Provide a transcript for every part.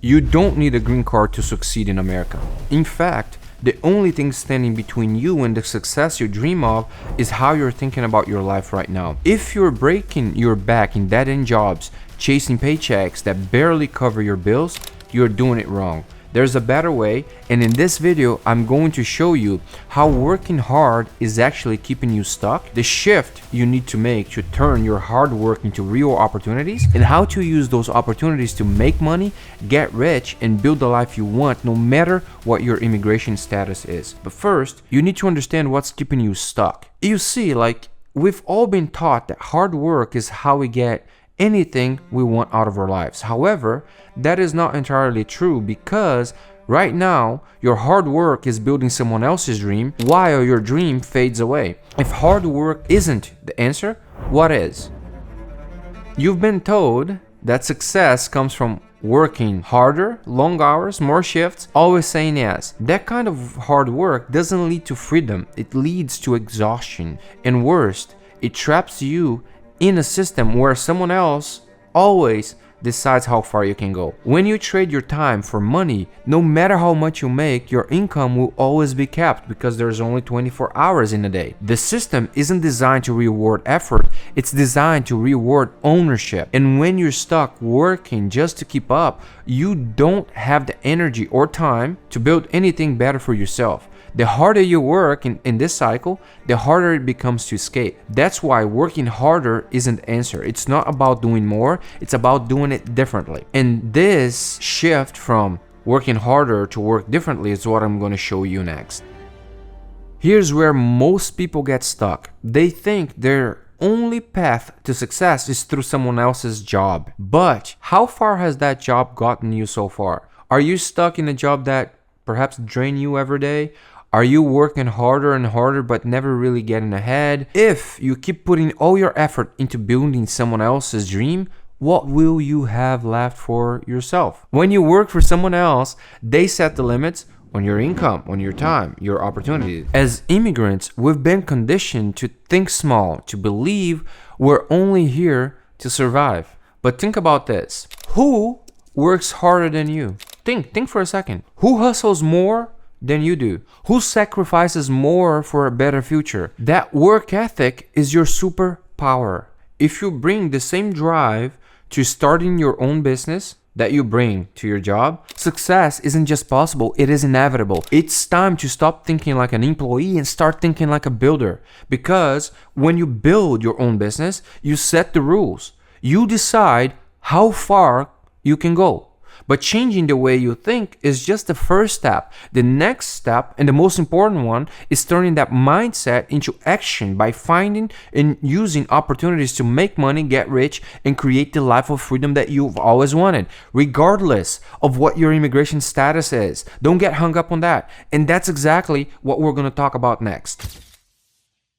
You don't need a green card to succeed in America. In fact, the only thing standing between you and the success you dream of is how you're thinking about your life right now. If you're breaking your back in dead-end jobs, chasing paychecks that barely cover your bills, you're doing it wrong. There's a better way, and in this video, I'm going to show you how working hard is actually keeping you stuck, the shift you need to make to turn your hard work into real opportunities, and how to use those opportunities to make money, get rich, and build the life you want no matter what your immigration status is. But first, you need to understand what's keeping you stuck. You see, we've all been taught that hard work is how we get anything we want out of our lives. However, that is not entirely true, because right now your hard work is building someone else's dream while your dream fades away. If hard work isn't the answer, what is? You've been told that success comes from working harder, long hours, more shifts, always saying yes. That kind of hard work doesn't lead to freedom. It leads to exhaustion, and worst, it traps you in a system where someone else always decides how far you can go. When you trade your time for money, no matter how much you make, your income will always be capped because there's only 24 hours in a day. The system isn't designed to reward effort, it's designed to reward ownership. And when you're stuck working just to keep up, you don't have the energy or time to build anything better for yourself. The harder you work in this cycle, the harder it becomes to escape. That's why working harder isn't the answer. It's not about doing more, it's about doing it differently. And this shift from working harder to work differently is what I'm going to show you next. Here's where most people get stuck. They think their only path to success is through someone else's job. But how far has that job gotten you so far? Are you stuck in a job that perhaps drains you every day? Are you working harder and harder but never really getting ahead? If you keep putting all your effort into building someone else's dream, what will you have left for yourself? When you work for someone else, they set the limits on your income, on your time, your opportunities. As immigrants, we've been conditioned to think small, to believe we're only here to survive. But think about this. Who works harder than you? Think for a second. Who hustles more than you do? Who sacrifices more for a better future? That work ethic is your superpower. If you bring the same drive to starting your own business that you bring to your job, success isn't just possible, it is inevitable. It's time to stop thinking like an employee and start thinking like a builder. Because when you build your own business, you set the rules. You decide how far you can go. But changing the way you think is just the first step. The next step, and the most important one, is turning that mindset into action by finding and using opportunities to make money, get rich, and create the life of freedom that you've always wanted, regardless of what your immigration status is. Don't get hung up on that. And that's exactly what we're going to talk about next.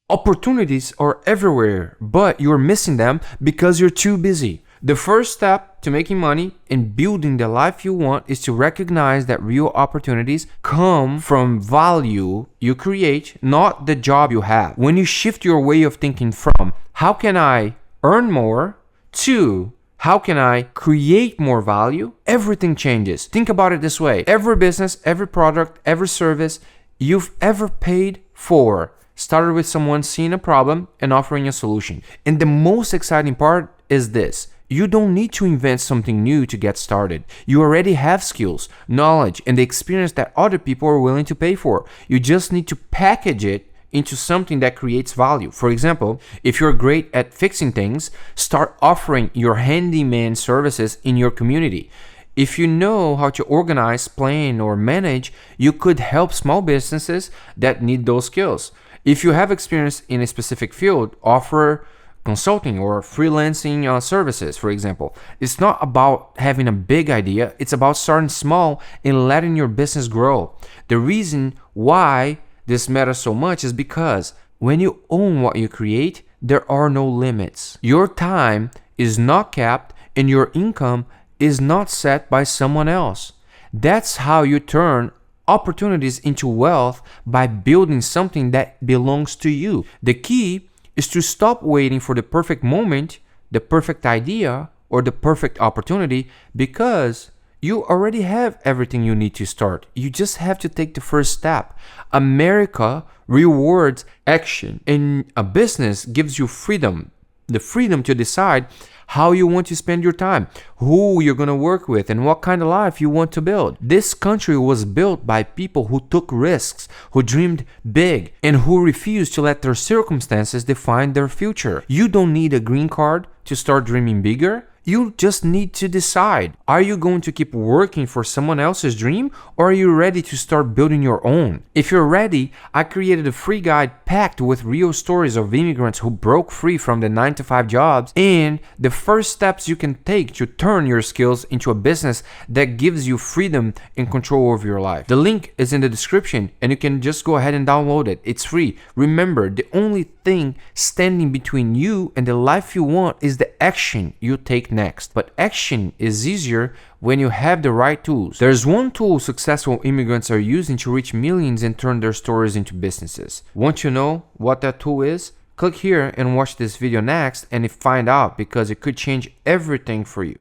Opportunities are everywhere, but you're missing them because you're too busy. The first step to making money and building the life you want is to recognize that real opportunities come from value you create, not the job you have. When you shift your way of thinking from how can I earn more to how can I create more value, everything changes. Think about it this way. Every business, every product, every service you've ever paid for started with someone seeing a problem and offering a solution. And the most exciting part is this. You don't need to invent something new to get started. You already have skills, knowledge, and the experience that other people are willing to pay for. You just need to package it into something that creates value. For example, if you're great at fixing things, start offering your handyman services in your community. If you know how to organize, plan, or manage, you could help small businesses that need those skills. If you have experience in a specific field, offer consulting or freelancing services, for example. It's not about having a big idea, it's about starting small and letting your business grow. The reason why this matters so much is because when you own what you create, there are no limits. Your time is not capped and your income is not set by someone else. That's how you turn opportunities into wealth, by building something that belongs to you. The key is to stop waiting for the perfect moment, the perfect idea, or the perfect opportunity, because You already have everything you need to start. You just have to take the first step. America rewards action, and a business gives you freedom. The freedom to decide how you want to spend your time, who you're going to work with, and what kind of life you want to build. This country was built by people who took risks, who dreamed big, and who refused to let their circumstances define their future. You don't need a green card to start dreaming bigger. You just need to decide. Are you going to keep working for someone else's dream, or are you ready to start building your own? If you're ready, I created a free guide packed with real stories of immigrants who broke free from the 9-to-5 jobs and the first steps you can take to turn your skills into a business that gives you freedom and control over your life. The link is in the description and you can just go ahead and download it. It's free. Remember, the only thing standing between you and the life you want is the action you take next. But action is easier when you have the right tools. There's one tool successful immigrants are using to reach millions and turn their stories into businesses. Want to know what that tool is? Click here and watch this video next and find out, because it could change everything for you.